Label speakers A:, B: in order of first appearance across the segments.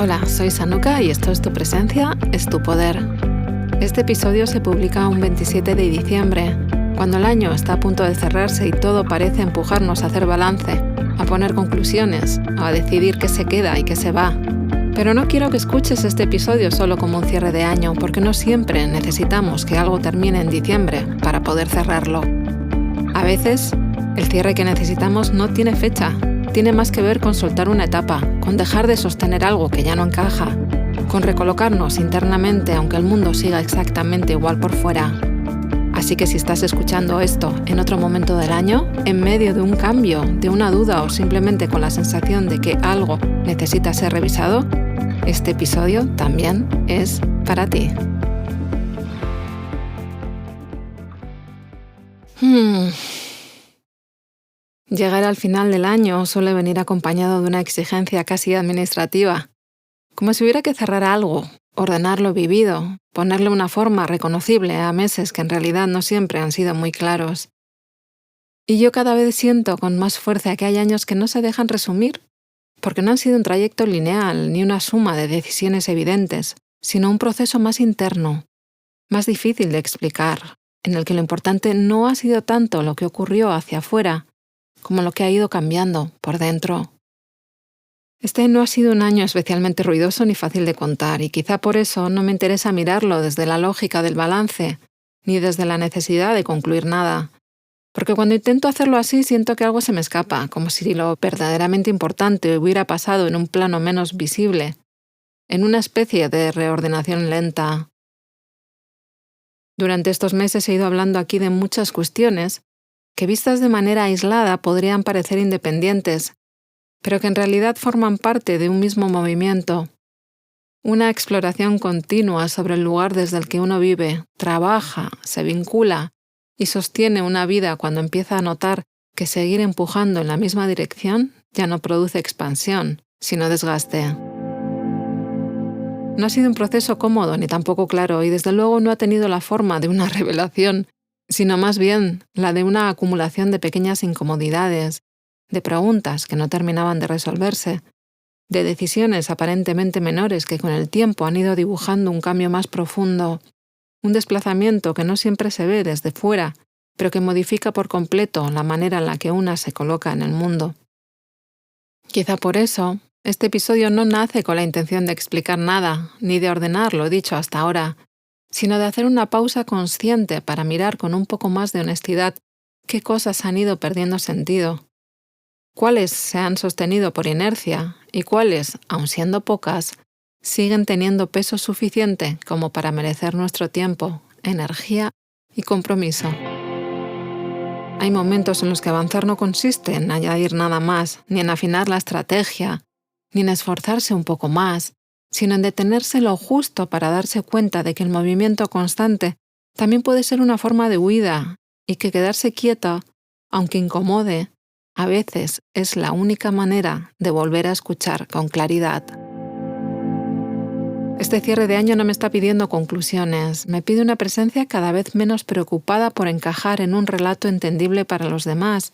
A: Hola, soy Sanuka y esto es Tu Presencia, es tu poder. Este episodio se publica un 27 de diciembre, cuando el año está a punto de cerrarse y todo parece empujarnos a hacer balance, a poner conclusiones, a decidir qué se queda y qué se va. Pero no quiero que escuches este episodio solo como un cierre de año, porque no siempre necesitamos que algo termine en diciembre para poder cerrarlo. A veces, el cierre que necesitamos no tiene fecha. Tiene más que ver con soltar una etapa, con dejar de sostener algo que ya no encaja, con recolocarnos internamente aunque el mundo siga exactamente igual por fuera. Así que si estás escuchando esto en otro momento del año, en medio de un cambio, de una duda o simplemente con la sensación de que algo necesita ser revisado, este episodio también es para ti. Llegar al final del año suele venir acompañado de una exigencia casi administrativa, como si hubiera que cerrar algo, ordenar lo vivido, ponerle una forma reconocible a meses que en realidad no siempre han sido muy claros. Y yo cada vez siento con más fuerza que hay años que no se dejan resumir, porque no han sido un trayecto lineal ni una suma de decisiones evidentes, sino un proceso más interno, más difícil de explicar, en el que lo importante no ha sido tanto lo que ocurrió hacia afuera, como lo que ha ido cambiando por dentro. Este no ha sido un año especialmente ruidoso ni fácil de contar, y quizá por eso no me interesa mirarlo desde la lógica del balance, ni desde la necesidad de concluir nada. Porque cuando intento hacerlo así siento que algo se me escapa, como si lo verdaderamente importante hubiera pasado en un plano menos visible, en una especie de reordenación lenta. Durante estos meses he ido hablando aquí de muchas cuestiones que vistas de manera aislada podrían parecer independientes, pero que en realidad forman parte de un mismo movimiento. Una exploración continua sobre el lugar desde el que uno vive, trabaja, se vincula y sostiene una vida cuando empieza a notar que seguir empujando en la misma dirección ya no produce expansión, sino desgaste. No ha sido un proceso cómodo ni tampoco claro y desde luego no ha tenido la forma de una revelación, sino más bien la de una acumulación de pequeñas incomodidades, de preguntas que no terminaban de resolverse, de decisiones aparentemente menores que con el tiempo han ido dibujando un cambio más profundo, un desplazamiento que no siempre se ve desde fuera, pero que modifica por completo la manera en la que una se coloca en el mundo. Quizá por eso, este episodio no nace con la intención de explicar nada, ni de ordenar lo dicho hasta ahora, sino de hacer una pausa consciente para mirar con un poco más de honestidad qué cosas han ido perdiendo sentido, cuáles se han sostenido por inercia y cuáles, aun siendo pocas, siguen teniendo peso suficiente como para merecer nuestro tiempo, energía y compromiso. Hay momentos en los que avanzar no consiste en añadir nada más, ni en afinar la estrategia, ni en esforzarse un poco más, sino en detenerse lo justo para darse cuenta de que el movimiento constante también puede ser una forma de huida y que quedarse quieta, aunque incomode, a veces es la única manera de volver a escuchar con claridad. Este cierre de año no me está pidiendo conclusiones, me pide una presencia cada vez menos preocupada por encajar en un relato entendible para los demás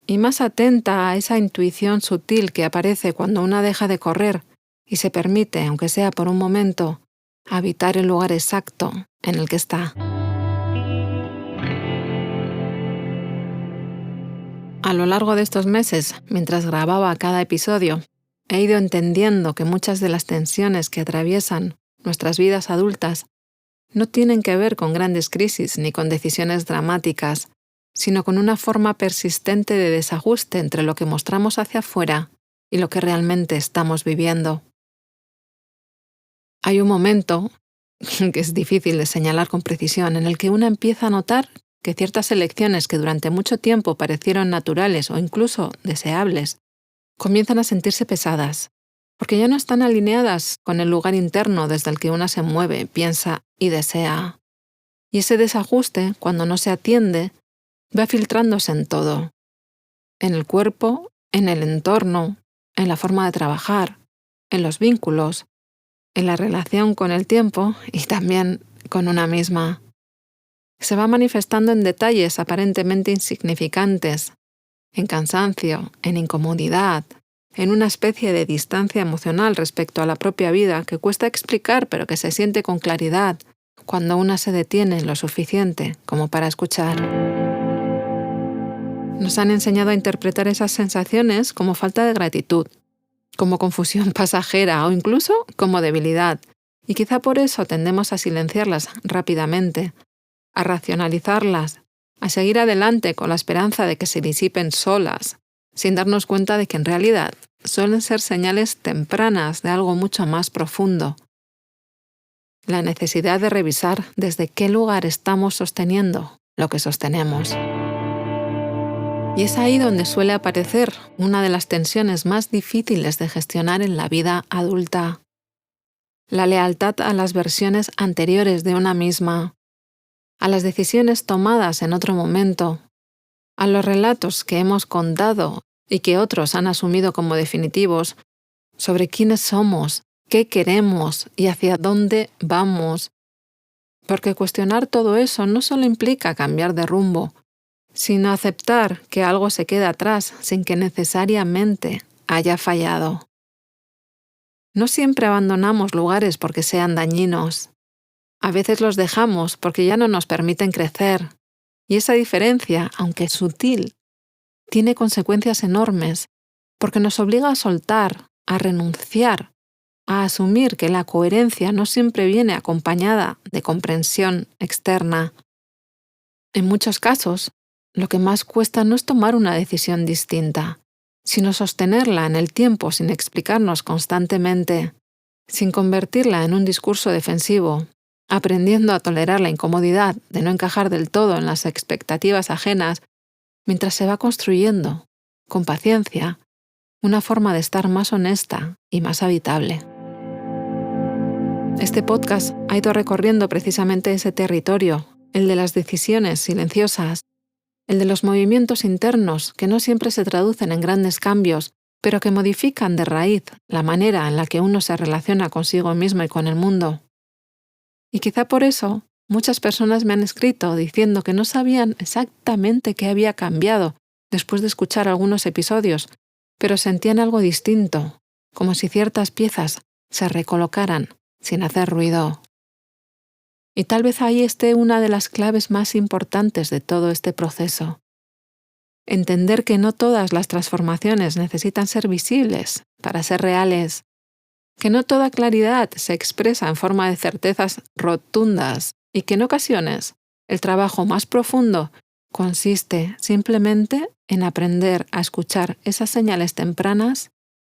A: y más atenta a esa intuición sutil que aparece cuando una deja de correr y se permite, aunque sea por un momento, habitar el lugar exacto en el que está. A lo largo de estos meses, mientras grababa cada episodio, he ido entendiendo que muchas de las tensiones que atraviesan nuestras vidas adultas no tienen que ver con grandes crisis ni con decisiones dramáticas, sino con una forma persistente de desajuste entre lo que mostramos hacia afuera y lo que realmente estamos viviendo. Hay un momento, que es difícil de señalar con precisión, en el que una empieza a notar que ciertas elecciones que durante mucho tiempo parecieron naturales o incluso deseables, comienzan a sentirse pesadas, porque ya no están alineadas con el lugar interno desde el que una se mueve, piensa y desea. Y ese desajuste, cuando no se atiende, va filtrándose en todo, en el cuerpo, en el entorno, en la forma de trabajar, en los vínculos, en la relación con el tiempo y también con una misma. Se va manifestando en detalles aparentemente insignificantes, en cansancio, en incomodidad, en una especie de distancia emocional respecto a la propia vida que cuesta explicar pero que se siente con claridad cuando una se detiene lo suficiente como para escuchar. Nos han enseñado a interpretar esas sensaciones como falta de gratitud, como confusión pasajera o incluso como debilidad, y quizá por eso tendemos a silenciarlas rápidamente, a racionalizarlas, a seguir adelante con la esperanza de que se disipen solas, sin darnos cuenta de que en realidad suelen ser señales tempranas de algo mucho más profundo. La necesidad de revisar desde qué lugar estamos sosteniendo lo que sostenemos. Y es ahí donde suele aparecer una de las tensiones más difíciles de gestionar en la vida adulta. La lealtad a las versiones anteriores de una misma, a las decisiones tomadas en otro momento, a los relatos que hemos contado y que otros han asumido como definitivos sobre quiénes somos, qué queremos y hacia dónde vamos. Porque cuestionar todo eso no solo implica cambiar de rumbo, sino aceptar que algo se queda atrás sin que necesariamente haya fallado. No siempre abandonamos lugares porque sean dañinos. A veces los dejamos porque ya no nos permiten crecer. Y esa diferencia, aunque sutil, tiene consecuencias enormes porque nos obliga a soltar, a renunciar, a asumir que la coherencia no siempre viene acompañada de comprensión externa. En muchos casos, lo que más cuesta no es tomar una decisión distinta, sino sostenerla en el tiempo sin explicarnos constantemente, sin convertirla en un discurso defensivo, aprendiendo a tolerar la incomodidad de no encajar del todo en las expectativas ajenas, mientras se va construyendo, con paciencia, una forma de estar más honesta y más habitable. Este podcast ha ido recorriendo precisamente ese territorio, el de las decisiones silenciosas, el de los movimientos internos que no siempre se traducen en grandes cambios, pero que modifican de raíz la manera en la que uno se relaciona consigo mismo y con el mundo. Y quizá por eso muchas personas me han escrito diciendo que no sabían exactamente qué había cambiado después de escuchar algunos episodios, pero sentían algo distinto, como si ciertas piezas se recolocaran sin hacer ruido. Y tal vez ahí esté una de las claves más importantes de todo este proceso. Entender que no todas las transformaciones necesitan ser visibles para ser reales, que no toda claridad se expresa en forma de certezas rotundas y que en ocasiones el trabajo más profundo consiste simplemente en aprender a escuchar esas señales tempranas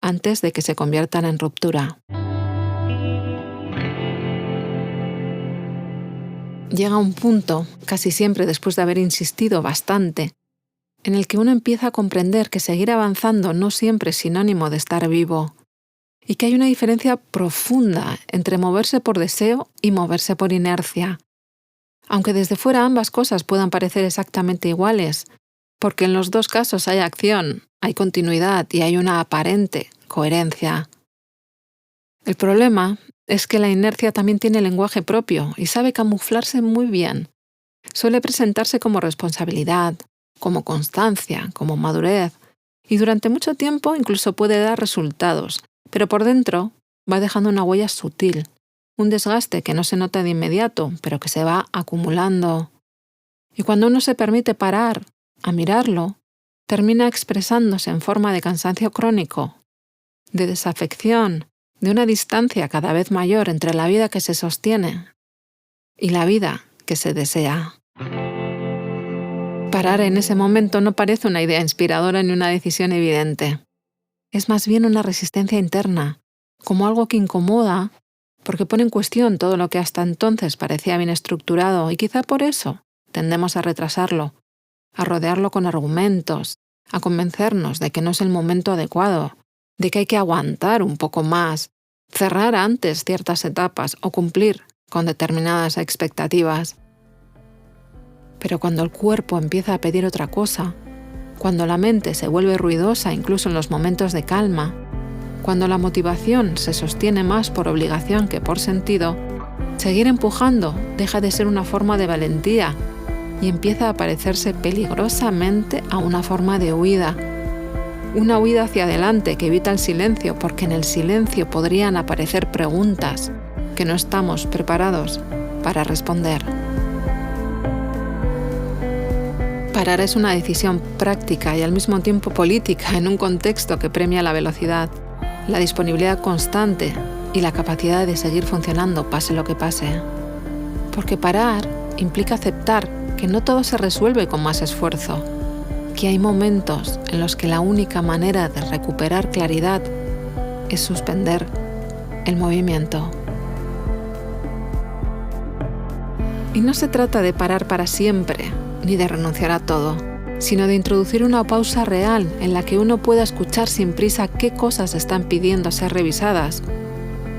A: antes de que se conviertan en ruptura. Llega un punto, casi siempre después de haber insistido bastante, en el que uno empieza a comprender que seguir avanzando no siempre es sinónimo de estar vivo, y que hay una diferencia profunda entre moverse por deseo y moverse por inercia. Aunque desde fuera ambas cosas puedan parecer exactamente iguales, porque en los dos casos hay acción, hay continuidad y hay una aparente coherencia. El problema es que la inercia también tiene lenguaje propio y sabe camuflarse muy bien. Suele presentarse como responsabilidad, como constancia, como madurez, y durante mucho tiempo incluso puede dar resultados, pero por dentro va dejando una huella sutil, un desgaste que no se nota de inmediato, pero que se va acumulando. Y cuando uno se permite parar a mirarlo, termina expresándose en forma de cansancio crónico, de desafección, de una distancia cada vez mayor entre la vida que se sostiene y la vida que se desea. Parar en ese momento no parece una idea inspiradora ni una decisión evidente. Es más bien una resistencia interna, como algo que incomoda, porque pone en cuestión todo lo que hasta entonces parecía bien estructurado y quizá por eso tendemos a retrasarlo, a rodearlo con argumentos, a convencernos de que no es el momento adecuado, de que hay que aguantar un poco más, cerrar antes ciertas etapas o cumplir con determinadas expectativas. Pero cuando el cuerpo empieza a pedir otra cosa, cuando la mente se vuelve ruidosa incluso en los momentos de calma, cuando la motivación se sostiene más por obligación que por sentido, seguir empujando deja de ser una forma de valentía y empieza a parecerse peligrosamente a una forma de huida. Una huida hacia adelante que evita el silencio, porque en el silencio podrían aparecer preguntas que no estamos preparados para responder. Parar es una decisión práctica y al mismo tiempo política en un contexto que premia la velocidad, la disponibilidad constante y la capacidad de seguir funcionando pase lo que pase. Porque parar implica aceptar que no todo se resuelve con más esfuerzo, que hay momentos en los que la única manera de recuperar claridad es suspender el movimiento. Y no se trata de parar para siempre, ni de renunciar a todo, sino de introducir una pausa real en la que uno pueda escuchar sin prisa qué cosas están pidiendo ser revisadas,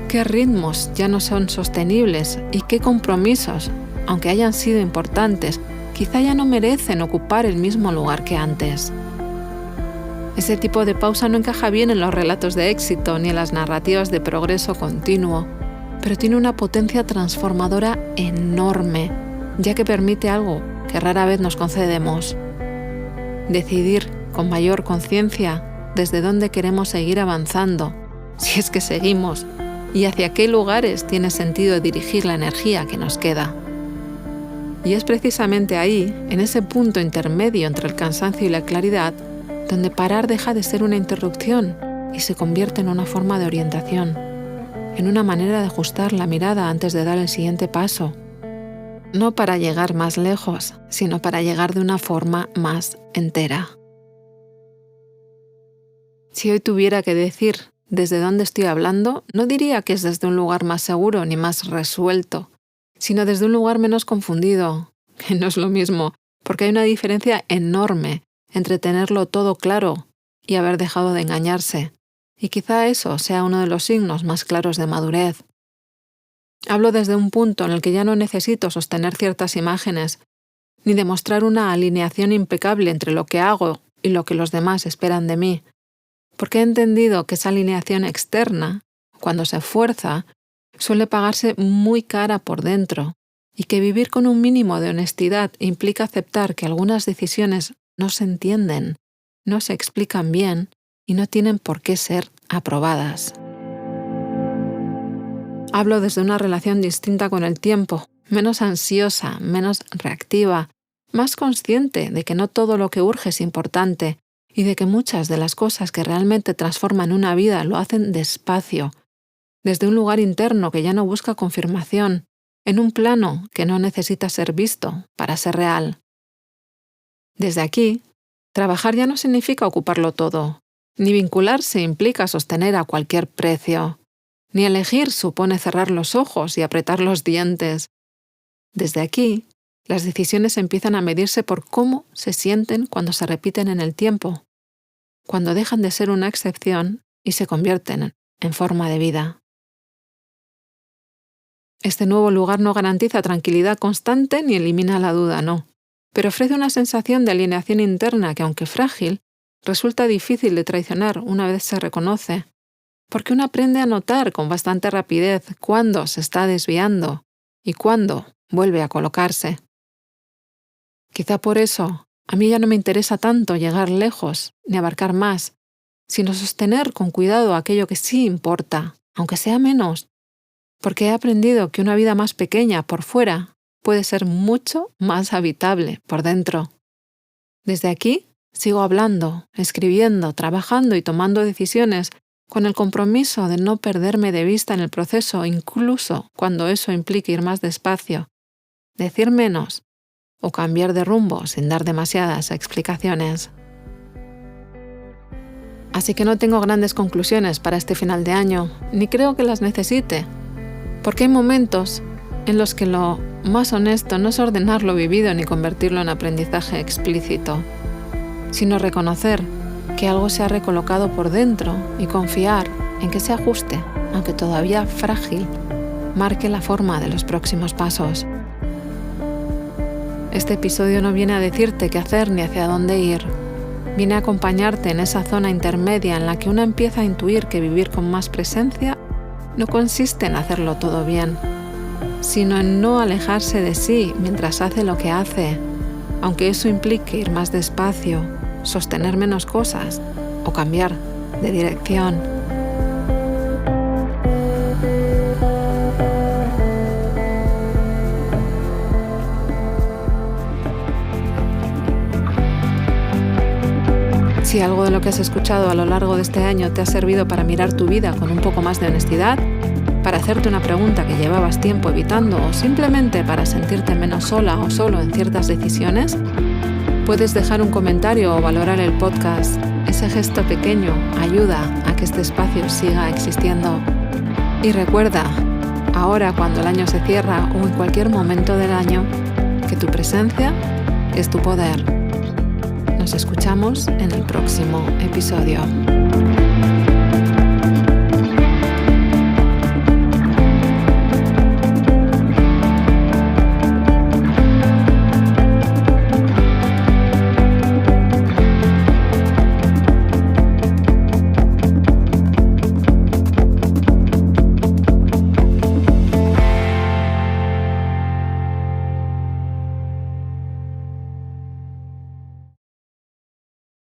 A: qué ritmos ya no son sostenibles y qué compromisos, aunque hayan sido importantes, quizá ya no merecen ocupar el mismo lugar que antes. Ese tipo de pausa no encaja bien en los relatos de éxito ni en las narrativas de progreso continuo, pero tiene una potencia transformadora enorme, ya que permite algo que rara vez nos concedemos: decidir con mayor conciencia desde dónde queremos seguir avanzando, si es que seguimos, y hacia qué lugares tiene sentido dirigir la energía que nos queda. Y es precisamente ahí, en ese punto intermedio entre el cansancio y la claridad, donde parar deja de ser una interrupción y se convierte en una forma de orientación, en una manera de ajustar la mirada antes de dar el siguiente paso. No para llegar más lejos, sino para llegar de una forma más entera. Si hoy tuviera que decir desde dónde estoy hablando, no diría que es desde un lugar más seguro ni más resuelto, sino desde un lugar menos confundido, que no es lo mismo, porque hay una diferencia enorme entre tenerlo todo claro y haber dejado de engañarse, y quizá eso sea uno de los signos más claros de madurez. Hablo desde un punto en el que ya no necesito sostener ciertas imágenes, ni demostrar una alineación impecable entre lo que hago y lo que los demás esperan de mí, porque he entendido que esa alineación externa, cuando se fuerza, suele pagarse muy cara por dentro, y que vivir con un mínimo de honestidad implica aceptar que algunas decisiones no se entienden, no se explican bien y no tienen por qué ser aprobadas. Hablo desde una relación distinta con el tiempo, menos ansiosa, menos reactiva, más consciente de que no todo lo que urge es importante y de que muchas de las cosas que realmente transforman una vida lo hacen despacio, desde un lugar interno que ya no busca confirmación, en un plano que no necesita ser visto para ser real. Desde aquí, trabajar ya no significa ocuparlo todo, ni vincularse implica sostener a cualquier precio, ni elegir supone cerrar los ojos y apretar los dientes. Desde aquí, las decisiones empiezan a medirse por cómo se sienten cuando se repiten en el tiempo, cuando dejan de ser una excepción y se convierten en forma de vida. Este nuevo lugar no garantiza tranquilidad constante ni elimina la duda, no, pero ofrece una sensación de alineación interna que, aunque frágil, resulta difícil de traicionar una vez se reconoce, porque uno aprende a notar con bastante rapidez cuándo se está desviando y cuándo vuelve a colocarse. Quizá por eso a mí ya no me interesa tanto llegar lejos ni abarcar más, sino sostener con cuidado aquello que sí importa, aunque sea menos, porque he aprendido que una vida más pequeña por fuera puede ser mucho más habitable por dentro. Desde aquí sigo hablando, escribiendo, trabajando y tomando decisiones con el compromiso de no perderme de vista en el proceso, incluso cuando eso implique ir más despacio, decir menos o cambiar de rumbo sin dar demasiadas explicaciones. Así que no tengo grandes conclusiones para este final de año, ni creo que las necesite, porque hay momentos en los que lo más honesto no es ordenar lo vivido ni convertirlo en aprendizaje explícito, sino reconocer que algo se ha recolocado por dentro y confiar en que ese ajuste, aunque todavía frágil, marque la forma de los próximos pasos. Este episodio no viene a decirte qué hacer ni hacia dónde ir. Viene a acompañarte en esa zona intermedia en la que uno empieza a intuir que vivir con más presencia no consiste en hacerlo todo bien, sino en no alejarse de sí mientras hace lo que hace, aunque eso implique ir más despacio, sostener menos cosas o cambiar de dirección. Si algo de lo que has escuchado a lo largo de este año te ha servido para mirar tu vida con un poco más de honestidad, para hacerte una pregunta que llevabas tiempo evitando o simplemente para sentirte menos sola o solo en ciertas decisiones, puedes dejar un comentario o valorar el podcast. Ese gesto pequeño ayuda a que este espacio siga existiendo. Y recuerda, ahora cuando el año se cierra o en cualquier momento del año, que tu presencia es tu poder. Nos escuchamos en el próximo episodio.